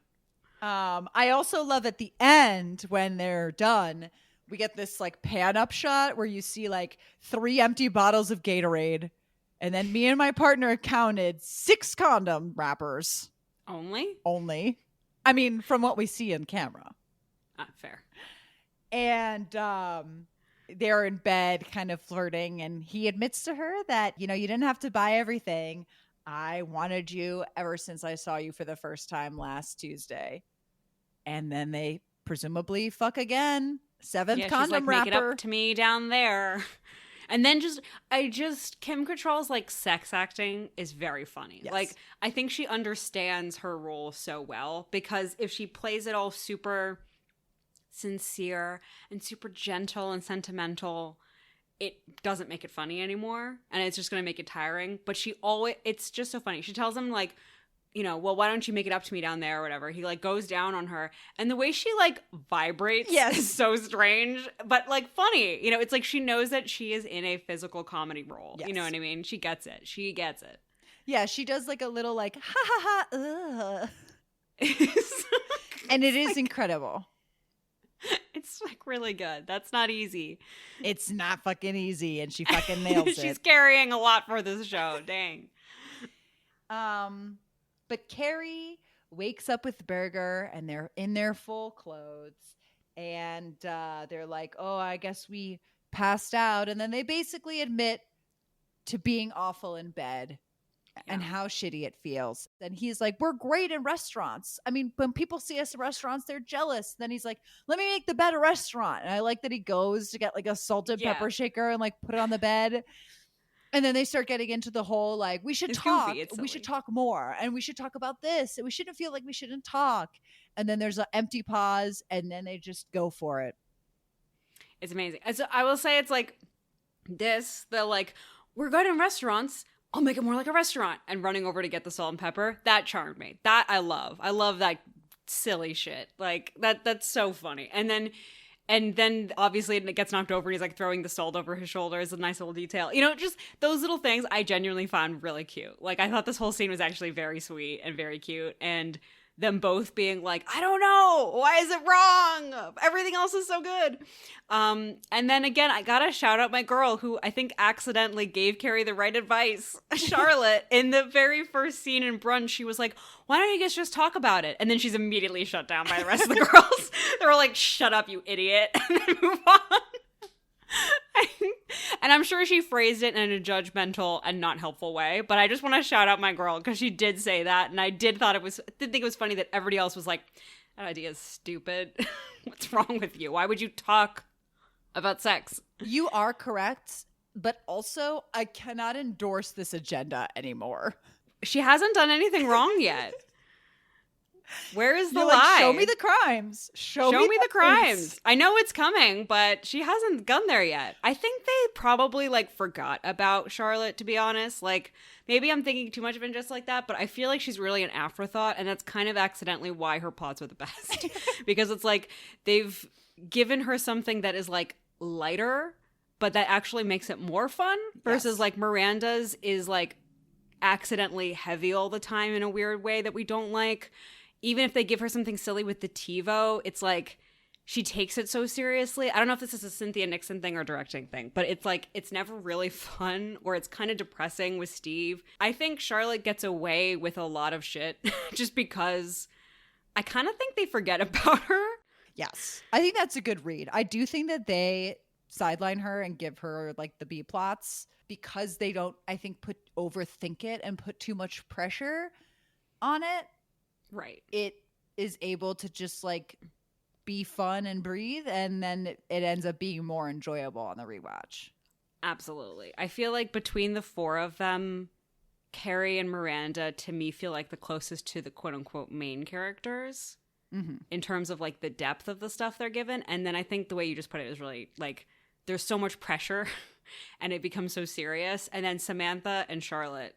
I also love at the end when they're done, we get this like pan up shot where you see like 3 empty bottles of Gatorade. And then me and my partner counted 6 condom wrappers. Only. I mean, from what we see in camera. Fair. And they're in bed kind of flirting. And he admits to her that, you didn't have to buy everything. I wanted you ever since I saw you for the first time last Tuesday. And then they presumably fuck again. 7th condom wrapper. Make it up to me down there. And then Kim Cattrall's like sex acting is very funny. Yes. Like, I think she understands her role so well, because if she plays it all super sincere and super gentle and sentimental, it doesn't make it funny anymore, and it's just going to make it tiring. But it's just so funny. She tells him like, well, why don't you make it up to me down there or whatever. He like goes down on her, and the way she like vibrates is so strange, but like funny. It's like she knows that she is in a physical comedy role. Yes. You know what I mean? She gets it. Yeah, she does like a little like ha ha ha and it is incredible. It's like really good. That's not easy. It's not fucking easy, and she fucking nails it. She's carrying a lot for this show. Dang. But Carrie wakes up with Burger, and they're in their full clothes, and they're like, "Oh, I guess we passed out," and then they basically admit to being awful in bed. And how shitty it feels. And he's like, we're great in restaurants. I mean, when people see us in restaurants, they're jealous. Then he's like, let me make the bed a restaurant. And I like that he goes to get like a salted pepper shaker and like put it on the bed. And then they start getting into the whole like, we should talk. We should talk more. And we should talk about this. And we shouldn't feel like we shouldn't talk. And then there's an empty pause. And then they just go for it. It's amazing. And so I will say it's like the like, we're good in restaurants. I'll make it more like a restaurant, and running over to get the salt and pepper. That charmed me. That I love. I love that silly shit. Like that's so funny. And then obviously it gets knocked over and he's like throwing the salt over his shoulder is a nice little detail. Just those little things I genuinely found really cute. Like I thought this whole scene was actually very sweet and very cute, and them both being like, I don't know, why is it wrong? Everything else is so good. And then again, I gotta shout out my girl who I think accidentally gave Carrie the right advice. Charlotte, in the very first scene in Brunch, she was like, why don't you guys just talk about it? And then she's immediately shut down by the rest of the girls. They were like, shut up, you idiot. And then move on. And I'm sure she phrased it in a judgmental and not helpful way, but I just want to shout out my girl because she did say that, and I did think it was funny that everybody else was like, that idea is stupid. What's wrong with you? Why would you talk about sex? You are correct, but also I cannot endorse this agenda anymore. She hasn't done anything wrong yet. Where is the You're lie? Like, show me the crimes. Show me the crimes. I know it's coming, but she hasn't gone there yet. I think they probably like forgot about Charlotte, to be honest. Like maybe I'm thinking too much of it just like that, but I feel like she's really an afterthought, and that's kind of accidentally why her plots are the best. Because it's like they've given her something that is like lighter, but that actually makes it more fun versus like Miranda's is like accidentally heavy all the time in a weird way that we don't like. Even if they give her something silly with the TiVo, it's like she takes it so seriously. I don't know if this is a Cynthia Nixon thing or directing thing, but it's like it's never really fun, or it's kind of depressing with Steve. I think Charlotte gets away with a lot of shit just because I kind of think they forget about her. Yes. I think that's a good read. I do think that they sideline her and give her like the B plots because they don't, I think, overthink it and put too much pressure on it. Right. It is able to just like be fun and breathe, and then it ends up being more enjoyable on the rewatch. Absolutely. I feel like between the four of them, Carrie and Miranda, to me, feel like the closest to the quote-unquote main characters in terms of like the depth of the stuff they're given. And then I think the way you just put it is really like there's so much pressure and it becomes so serious. And then Samantha and Charlotte,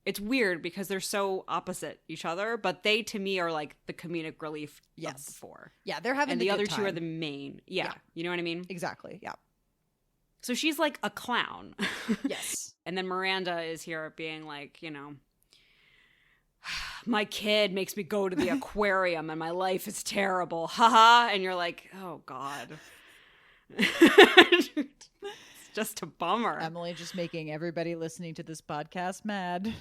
it's weird because they're so opposite each other, but they to me are like the comedic relief of the four. Yeah, they're having and the other good two time. are the main. Yeah, you know what I mean? Exactly. Yeah. So she's like a clown. Yes. And then Miranda is here being like, you know, my kid makes me go to the aquarium and my life is terrible. Haha. And you're like, oh, God. It's just a bummer. Emily just making everybody listening to this podcast mad.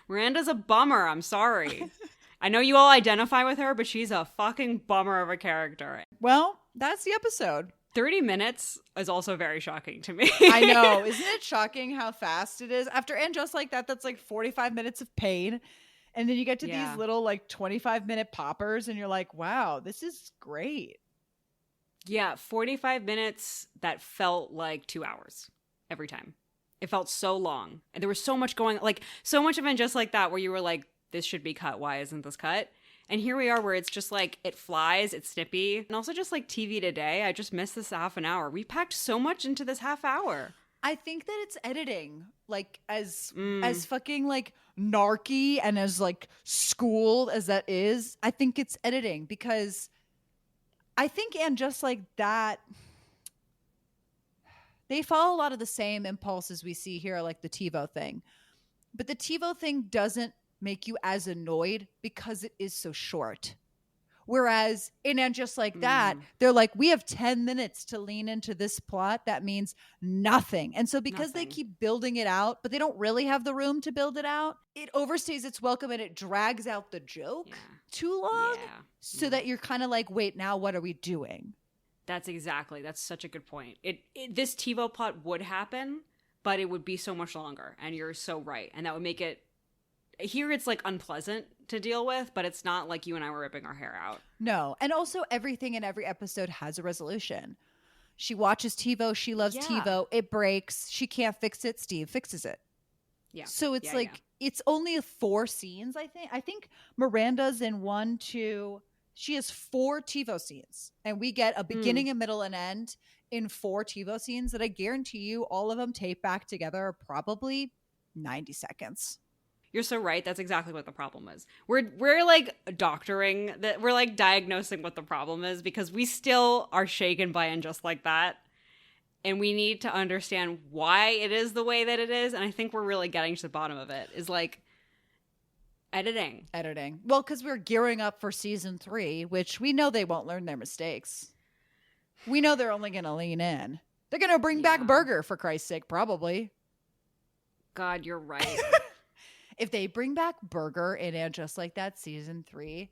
Miranda's a bummer. I'm sorry. I know you all identify with her, but she's a fucking bummer of a character. Well, that's the episode. 30 minutes is also very shocking to me. I know. Isn't it shocking how fast it is? After And Just Like That, that's like 45 minutes of pain. And then you get to these little like 25-minute poppers and you're like, wow, this is great. Yeah, 45 minutes that felt like 2 hours every time. It felt so long. And there was so much going, like so much of it just like that where you were like, this should be cut. Why isn't this cut? And here we are where it's just like, it flies, it's snippy. And also just like TV today, I just missed this half an hour. We packed so much into this half hour. I think that it's editing, like as fucking like narky and as like schooled as that is. I think it's editing because I think And Just Like That, they follow a lot of the same impulses we see here, like the TiVo thing. But the TiVo thing doesn't make you as annoyed because it is so short. Whereas in And Just Like That, they're like, we have 10 minutes to lean into this plot. That means nothing. And so because they keep building it out, but they don't really have the room to build it out, it overstays its welcome and it drags out the joke too long so that you're kind of like, wait, now what are we doing? That's such a good point. This TiVo plot would happen, but it would be so much longer. And you're so right. And that would make it, here it's like unpleasant to deal with, but it's not like you and I were ripping our hair out. No. And also everything in every episode has a resolution. She watches TiVo. She loves TiVo. It breaks. She can't fix it. Steve fixes it. Yeah. So it's it's only 4 scenes, I think. I think Miranda's in 1, 2. She has 4 TiVo scenes. And we get a beginning, a middle, and end in 4 TiVo scenes that I guarantee you all of them tape back together are probably 90 seconds. You're so right. That's exactly what the problem is. We're like doctoring that. We're like diagnosing what the problem is because we still are shaken by And Just Like That. And we need to understand why it is the way that it is. And I think we're really getting to the bottom of it is like editing. Well, because we're gearing up for season 3, which we know they won't learn their mistakes. We know they're only going to lean in. They're going to bring back Burger, for Christ's sake, probably. God, you're right. If they bring back Burger in And Just Like That season 3,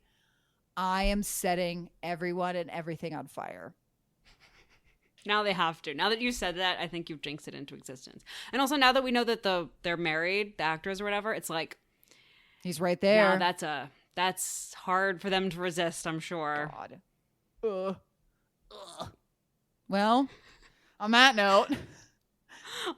I am setting everyone and everything on fire. Now they have to. Now that you said that, I think you've jinxed it into existence. And also now that we know that they're married, the actors or whatever, it's like he's right there. Yeah, that's hard for them to resist, I'm sure. God. Well, on that note.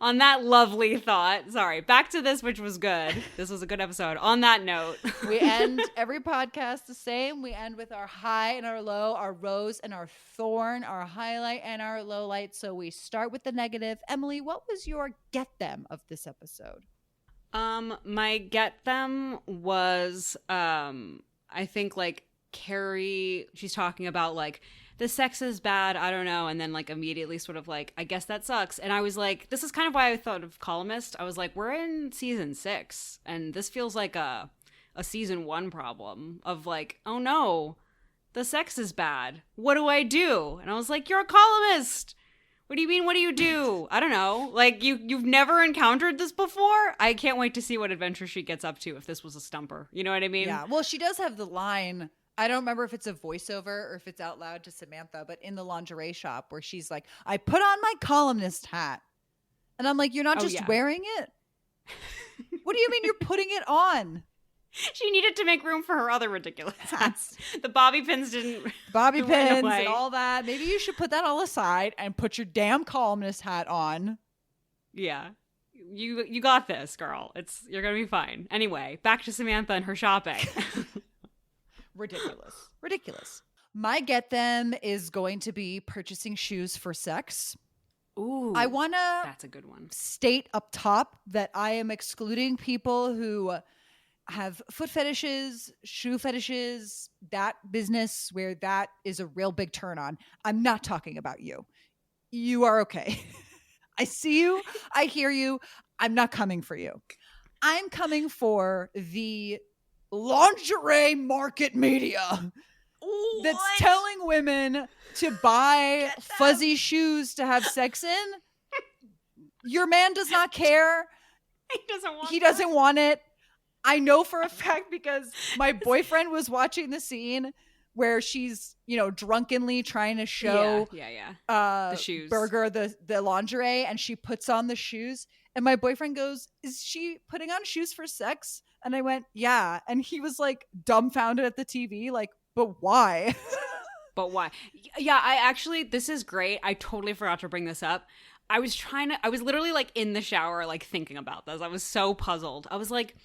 On that lovely thought, sorry, back to this, which was good. This was a good episode. On that note. We end every podcast the same. We end with our high and our low, our rose and our thorn, our highlight and our low light. So we start with the negative. Emily, what was your get them of this episode? My get them was, I think like Carrie, she's talking about like, the sex is bad, I don't know, and then like immediately sort of like, I guess that sucks. And I was like, this is kind of why I thought of Columnist. I was like, we're in season 6, and this feels like a season 1 problem of like, oh no, the sex is bad. What do I do? And I was like, you're a columnist. What do you mean? What do you do? I don't know. Like you've never encountered this before? I can't wait to see what adventure she gets up to if this was a stumper. You know what I mean? Yeah. Well, she does have the line. I don't remember if it's a voiceover or if it's out loud to Samantha, but in the lingerie shop where she's like, I put on my columnist hat. And I'm like, you're not just wearing it? What do you mean you're putting it on? She needed to make room for her other ridiculous hats. The bobby pins didn't. Bobby went pins away. and all that. Maybe you should put that all aside and put your damn columnist hat on. Yeah. You got this, girl. You're gonna be fine. Anyway, back to Samantha and her shopping. Ridiculous. My get them is going to be purchasing shoes for sex. Ooh, I want to that's a good one. State up top that I am excluding people who have foot fetishes, shoe fetishes, that business where that is a real big turn on. I'm not talking about you. You are okay. I see you. I hear you. I'm not coming for you. I'm coming for the lingerie market media that's telling women to buy fuzzy shoes to have sex in. Your man does not care. He doesn't want it. I know for a fact because my boyfriend was watching the scene where she's, drunkenly trying to show the shoes. Burger the lingerie, and she puts on the shoes. And my boyfriend goes, "Is she putting on shoes for sex?" And I went, "Yeah." And he was like dumbfounded at the TV, like, "But why?" But why? Yeah, this is great. I totally forgot to bring this up. I was literally like in the shower, like thinking about this. I was so puzzled. I was like,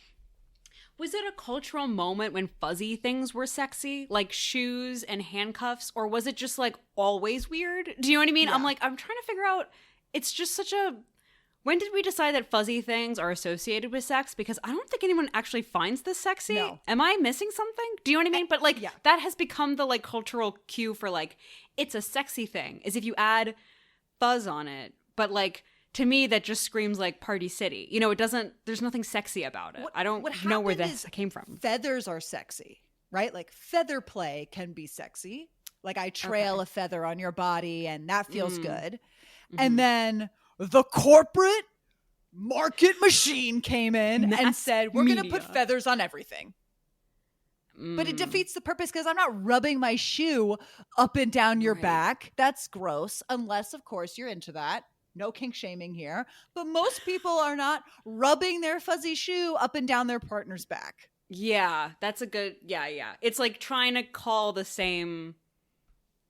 was it a cultural moment when fuzzy things were sexy, like shoes and handcuffs, or was it just like always weird? Do you know what I mean? Yeah. I'm trying to figure out, it's just when did we decide that fuzzy things are associated with sex? Because I don't think anyone actually finds this sexy. No. Am I missing something? Do you know what I mean? But that has become the like cultural cue for like, it's a sexy thing, is if you add fuzz on it. But like, to me, that just screams like Party City. It doesn't, there's nothing sexy about it. I don't know where this came from. Feathers are sexy, right? Like feather play can be sexy. Like I trail a feather on your body and that feels good. Mm-hmm. And then the corporate market machine came in and said, we're going to put feathers on everything. But it defeats the purpose because I'm not rubbing my shoe up and down your back. That's gross. Unless, of course, you're into that. No kink shaming here. But most people are not rubbing their fuzzy shoe up and down their partner's back. Yeah, that's a good, yeah. It's like trying to call the same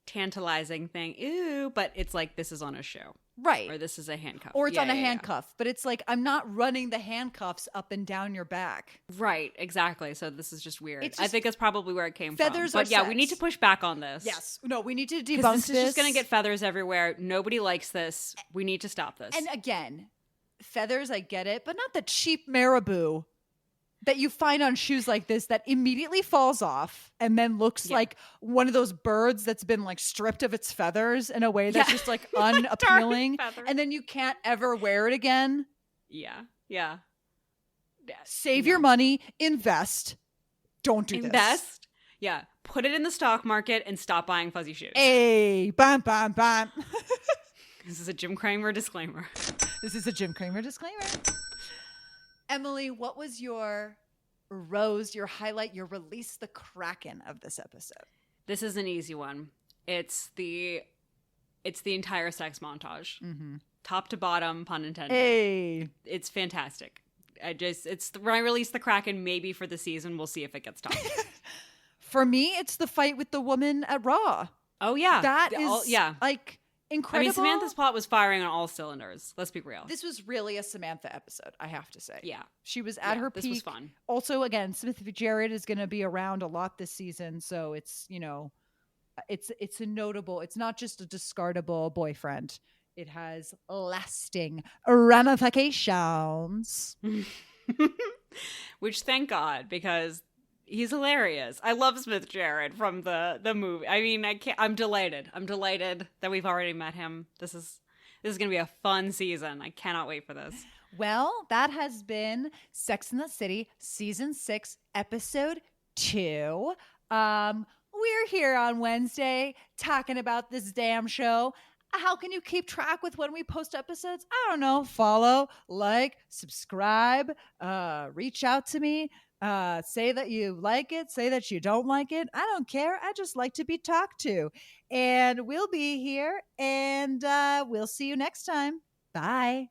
tantalizing thing, ew, but it's like, this is on a shoe. Right. Or this is a handcuff. Or it's on a handcuff. But it's like, I'm not running the handcuffs up and down your back. Right, exactly. So this is just weird. I Just, think that's probably where it came feathers from. But sex. we need to push back on this. Yes. No, we need to debunk this. This is just going to get feathers everywhere. Nobody likes this. We need to stop this. And again, feathers, I get it, but not the cheap marabou that you find on shoes like this that immediately falls off and then looks like one of those birds that's been like stripped of its feathers in a way that's just like unappealing. And then you can't ever wear it again. Yeah. Save your money. Invest. Don't do this. Invest. Yeah. Put it in the stock market and stop buying fuzzy shoes. Hey, bam, bam, bam. This is a Jim Cramer disclaimer. Emily, what was your rose, your highlight, your release the Kraken of this episode? This is an easy one. It's the entire sex montage. Mm-hmm. Top to bottom, pun intended. Hey. It's fantastic. When I release the Kraken, maybe for the season, we'll see if it gets topped. For me, it's the fight with the woman at Raw. Oh, yeah. That is like incredible. I mean, Samantha's plot was firing on all cylinders. Let's be real. This was really a Samantha episode, I have to say. Yeah. She was at her peak. This was fun. Also, again, Smith Jerrod is going to be around a lot this season. So it's, it's a notable, it's not just a discardable boyfriend. It has lasting ramifications. Which, thank God, because he's hilarious. I love Smith Jerrod from the movie. I mean, I'm delighted. I'm delighted that we've already met him. This is going to be a fun season. I cannot wait for this. Well, that has been Sex and the City Season 6, Episode 2. We're here on Wednesday talking about this damn show. How can you keep track with when we post episodes? I don't know. Follow, like, subscribe, reach out to me. Say that you like it, say that you don't like it. I don't care. I just like to be talked to. And we'll be here, and we'll see you next time. Bye.